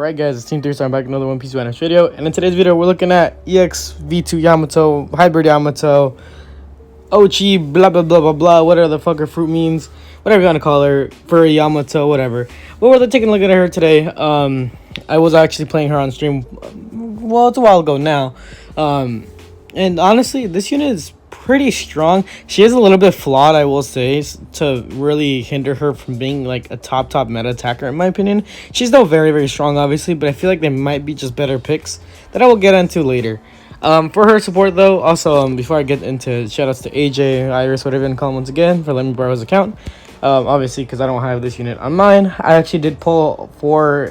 Alright guys, it's Team 3, so I'm back with another One Piece Vanish video. And in today's video, we're looking at EX V2 Yamato, Hybrid Yamato, Ochi, blah blah blah blah blah, whatever the fuck her fruit means, whatever you want to call her, furry Yamato, whatever. But we're taking a look at her today. I was actually playing her on stream, well, it's a while ago now. And honestly, this unit is pretty strong. She is a little bit flawed, I will say, to really hinder her from being like a top meta attacker, in my opinion. She's still very strong, obviously, but I feel like there might be just better picks that I will get into later. For her support though, also before I get into shoutouts to AJ, Iris, whatever you want to call him, once again for letting me borrow his account. Obviously because I don't have this unit on mine. I actually did pull for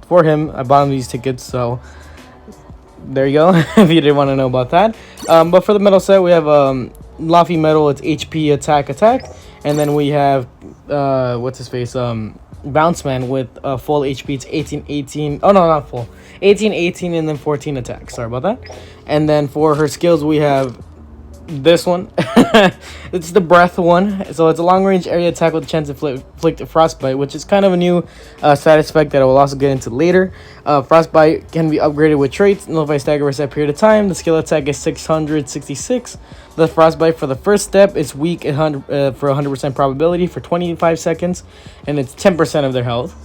him. I bought him these tickets, so there you go. If you didn't want to know about that. But for the metal set, we have Luffy metal. It's HP attack, and then we have what's his face, Bounce Man with full HP. It's 18. Oh no, not full. 18, and then 14 attack. Sorry about that. And then for her skills, we have this one. It's the breath one, so it's a long range area attack with a chance to inflict a frostbite, which is kind of a new status effect that I will also get into later. Frostbite can be upgraded with traits, nullify stagger for a set period of time. The skill attack is 666. The frostbite for the first step is weak at for 100% probability for 25 seconds, and it's 10% of their health.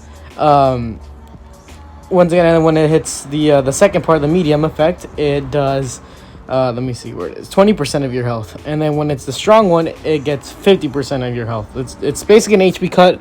Once again, when it hits the second part, the medium effect, it does let me see where it is, 20% of your health. And then when it's the strong one, it gets 50% of your health. It's basically an HP cut.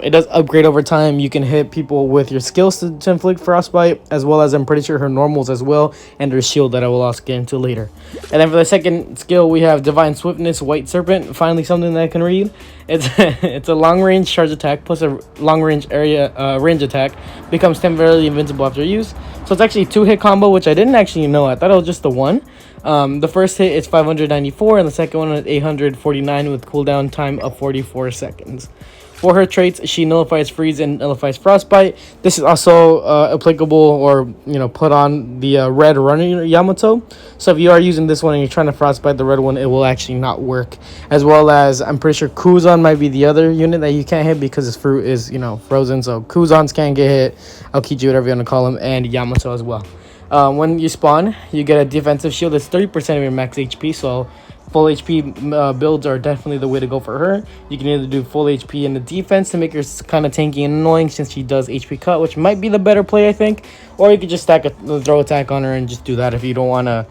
It does upgrade over time. You can hit people with your skills to inflict frostbite, as well as I'm pretty sure her normals as well, and her shield that I will also get into later. And then for the second skill, we have Divine Swiftness, White Serpent. Finally something that I can read. It's a long range charge attack plus a long range area range attack. Becomes temporarily invincible after use. So it's actually a 2-hit combo, which I didn't actually know. I thought it was just the one. The first hit is 594, and the second one is 849 with cooldown time of 44 seconds. For her traits, she nullifies freeze and nullifies frostbite. This is also applicable, or put on the red runner Yamato. So if you are using this one and you're trying to frostbite the red one, it will actually not work. As well as, I'm pretty sure Kuzan might be the other unit that you can't hit because his fruit is frozen. So Kuzans can't get hit, Okuchi, whatever you want to call him, and Yamato as well. When you spawn, you get a defensive shield that's 30% of your max HP, so full HP builds are definitely the way to go for her. You can either do full HP in the defense to make her kind of tanky and annoying, since she does HP cut, which might be the better play, I think. Or you could just stack a throw attack on her and just do that if you don't want to,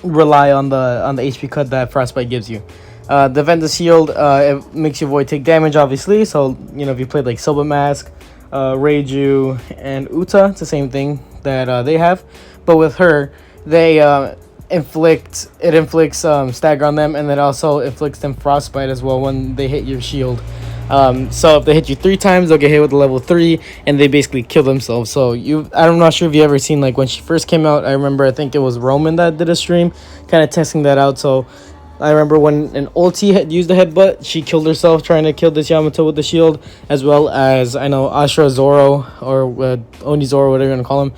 rely on the HP cut that frostbite gives you. Defensive shield, it makes your void take damage, obviously. So if you played like Silver Mask, Reiju, and Uta, it's the same thing that they have, but with her, they inflicts stagger on them, and then also inflicts them frostbite as well when they hit your shield. So if they hit you 3 times, they'll get hit with a level 3, and they basically kill themselves. So I'm not sure if you ever seen, like, when she first came out. I remember, I think it was Roman that did a stream kind of testing that out. So I remember when an ulti had used the headbutt, she killed herself trying to kill this Yamato with the shield, as well as, I know, Ashura Zoro, or Oni Zoro, whatever you want to call him.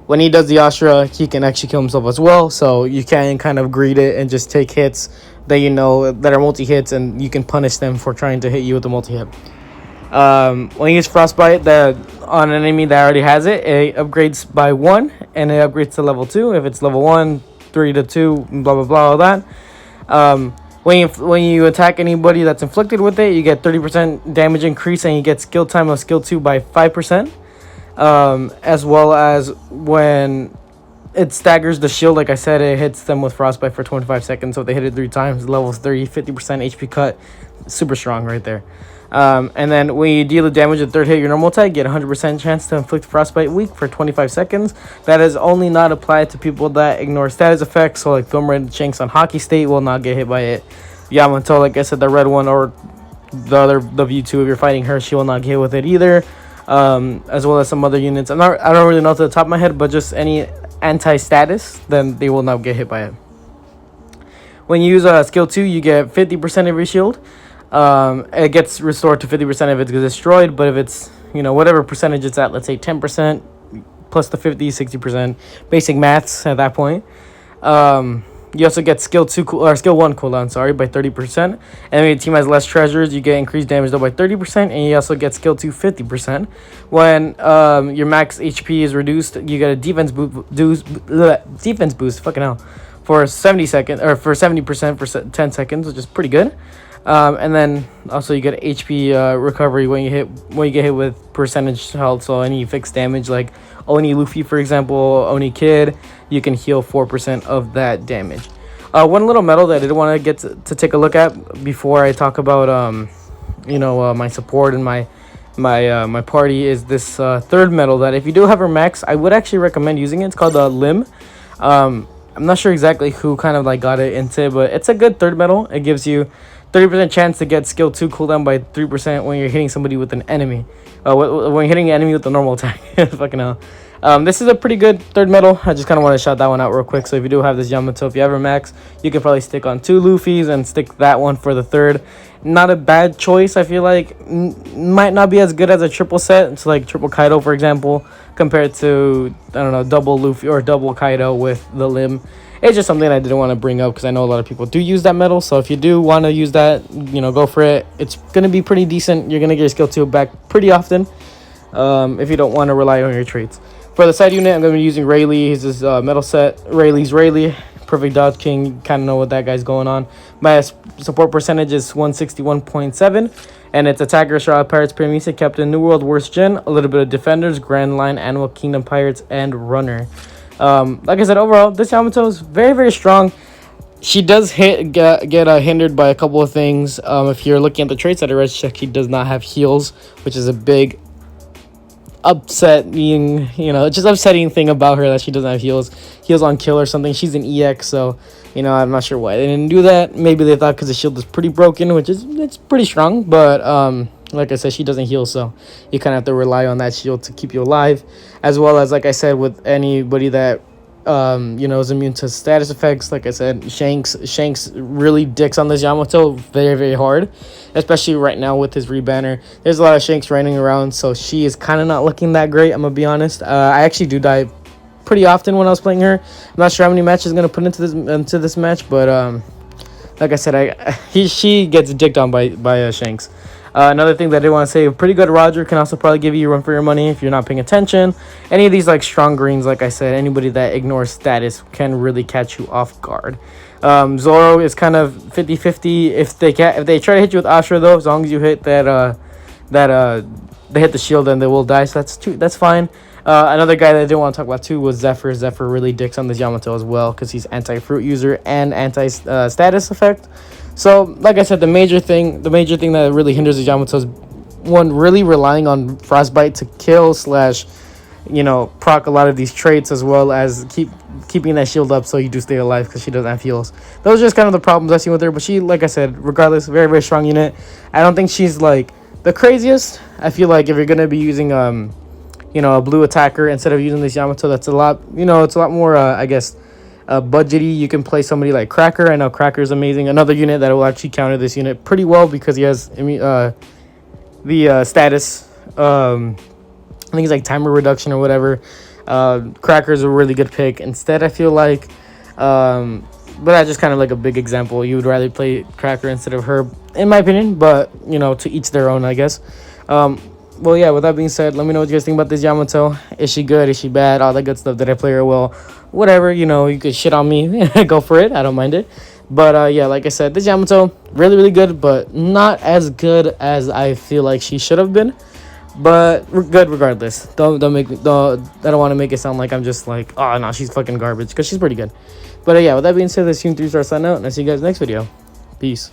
When he does the Ashura, he can actually kill himself as well. So you can kind of greed it and just take hits that that are multi-hits, and you can punish them for trying to hit you with a multi-hit. When you use frostbite on an enemy that already has it, it upgrades by 1, and it upgrades to level 2. If it's level 1, 3 to 2, blah blah blah, all that. When you attack anybody that's inflicted with it, you get 30% damage increase, and you get skill time of skill 2 by 5%. As well as when it staggers the shield, like I said, it hits them with frostbite for 25 seconds. So if they hit it 3 times, level 30, 50% HP cut, super strong right there. And then when you deal the damage at 3rd hit your normal attack, get 100% chance to inflict frostbite weak for 25 seconds. That is only not applied to people that ignore status effects. So like Film Red Shanks on Hockey State will not get hit by it. Yamato, like I said, the red one, or the V2, if you're fighting her, she will not get hit with it either. As well as some other units. I don't really know to the top of my head, but just any anti-status, then they will not get hit by it. When you use skill 2, you get 50% of your shield. It gets restored to 50% if it's destroyed, but if it's, whatever percentage it's at, let's say 10% plus the 50, 60%, basic maths at that point. You also get skill 1 cooldown, sorry, by 30%. And when your team has less treasures, you get increased damage though by 30%, and you also get skill 2 50%. When your max HP is reduced, you get a defense boost, fucking hell, for 70% for 10 seconds, which is pretty good. And then also you get HP recovery when you get hit with percentage health. So any fixed damage like Oni Luffy, for example, Oni Kid, you can heal 4% of that damage. One little medal that I did want to get to take a look at before I talk about my support and my party is this third medal that if you do have her max, I would actually recommend using it. It's called Limb. I'm not sure exactly who kind of like got it into it, but it's a good third medal. It gives you 30% chance to get skill 2 cooldown by 3% when you're hitting somebody with an enemy. When you're hitting an enemy with a normal attack. Fucking hell. This is a pretty good third medal. I just kind of want to shout that one out real quick. So if you do have this Yamato, if you have her max, you can probably stick on 2 Luffys and stick that one for the third. Not a bad choice. I feel like might not be as good as a triple set. It's like triple Kaido, for example, compared to, I don't know, double Luffy or double Kaido with the Limb. It's just something I didn't want to bring up because I know a lot of people do use that medal. So if you do want to use that, go for it. It's going to be pretty decent. You're going to get your skill 2 back pretty often if you don't want to rely on your traits. For the side unit, I'm going to be using Rayleigh. He's this metal set. Rayleigh's Rayleigh. Perfect Dodge King. You kind of know what that guy's going on. My support percentage is 161.7. And it's Attacker, Shroud Pirates, Premisa, Captain, New World, Worst Gen. A little bit of Defenders, Grand Line, Animal Kingdom Pirates, and Runner. Like I said, overall, this Yamato is very, very strong. She does get hindered by a couple of things. If you're looking at the traits that I read, she does not have heals, which is a big upsetting thing about her that she doesn't have heals on kill or something. She's an EX, so I'm not sure why they didn't do that. Maybe they thought because the shield is pretty broken, which is it's pretty strong, but like I said, she doesn't heal, so you kind of have to rely on that shield to keep you alive, as well as, like I said, with anybody that is immune to status effects. Like I said, Shanks really dicks on this Yamato very, very hard, especially right now with his rebanner. There's a lot of Shanks running around, so she is kind of not looking that great, I'm gonna be honest. I actually do die pretty often when I was playing her. I'm not sure how many matches I'm gonna put into this match, but like I said, she gets dicked on by Shanks. Another thing that I did want to say, a pretty good Roger can also probably give you a run for your money if you're not paying attention. Any of these like strong greens, like I said, anybody that ignores status can really catch you off guard. Zoro is kind of 50-50. If they try to hit you with Ashura though, as long as you hit they hit the shield, and they will die. So that's fine. Another guy that I didn't want to talk about too was Zephyr. Zephyr really dicks on this Yamato as well because he's anti-fruit user and anti-status effect. So, like I said, the major thing that really hinders the Yamato is, one, really relying on Frostbite to kill / proc a lot of these traits, as well as keeping that shield up so you do stay alive because she doesn't have heals. Those are just kind of the problems I see with her, but she, like I said, regardless, very, very strong unit. I don't think she's, like, the craziest. I feel like if you're going to be using, a blue attacker instead of using this Yamato, that's a lot, it's a lot more, budgety. You can play somebody like Cracker. I know Cracker is amazing. Another unit that will actually counter this unit pretty well because he has the status. I think it's like timer reduction or whatever. Cracker is a really good pick. Instead, I feel like, but that's just kind of like a big example. You would rather play Cracker instead of her, in my opinion. But to each their own, I guess. Well, yeah, with that being said, let me know what you guys think about this Yamato. Is she good? Is she bad? All that good stuff. Did I play her well? Whatever, you could shit on me. Go for it. I don't mind it. But, yeah, like I said, this Yamato, really, really good, but not as good as I feel like she should have been. But good regardless. I don't want to make it sound like I'm just like, oh, no, she's fucking garbage, because she's pretty good. But, yeah, with that being said, this Team 3-star sign out, and I'll see you guys next video. Peace.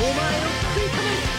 お前を食い止める